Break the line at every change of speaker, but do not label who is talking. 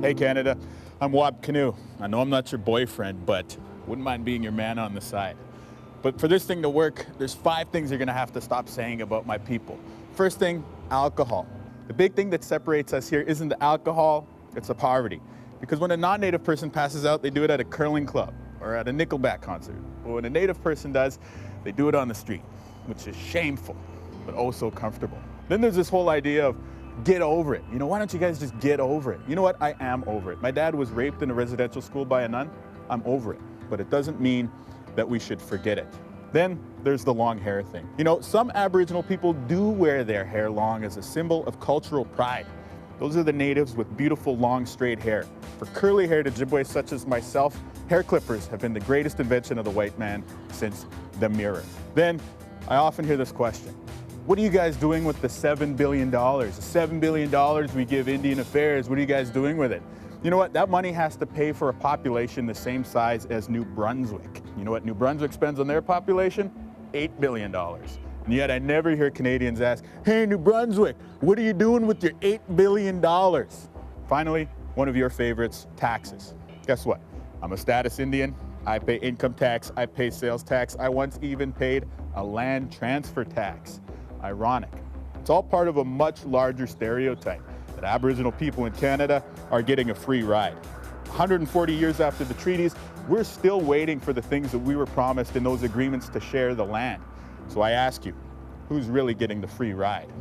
Hey Canada, I'm Wab Kinew. I know I'm not your boyfriend, but wouldn't mind being your man on the side. But for this thing to work, there's 5 things you're gonna have to stop saying about my people. First thing, alcohol. The big thing that separates us here isn't the alcohol, it's the poverty. Because when a non-native person passes out, they do it at a curling club or at a Nickelback concert. But when a native person does, they do it on the street, which is shameful, but oh so comfortable. Then there's this whole idea of get over it. You know, why don't you guys just get over it? You know what? I am over it. My dad was raped in a residential school by a nun. I'm over it. But it doesn't mean that we should forget it. Then there's the long hair thing. You know, some Aboriginal people do wear their hair long as a symbol of cultural pride. Those are the natives with beautiful long straight hair. For curly haired Ojibwe such as myself, hair clippers have been the greatest invention of the white man since the mirror. Then I often hear this question. What are you guys doing with the $7 billion? The $7 billion we give Indian Affairs, what are you guys doing with it? You know what? That money has to pay for a population the same size as New Brunswick. You know what New Brunswick spends on their population? $8 billion. And yet I never hear Canadians ask, hey, New Brunswick, what are you doing with your $8 billion? Finally, one of your favorites, taxes. Guess what? I'm a status Indian. I pay income tax. I pay sales tax. I once even paid a land transfer tax. Ironic. It's all part of a much larger stereotype that Aboriginal people in Canada are getting a free ride. 140 years after the treaties, we're still waiting for the things that we were promised in those agreements to share the land. So I ask you, who's really getting the free ride?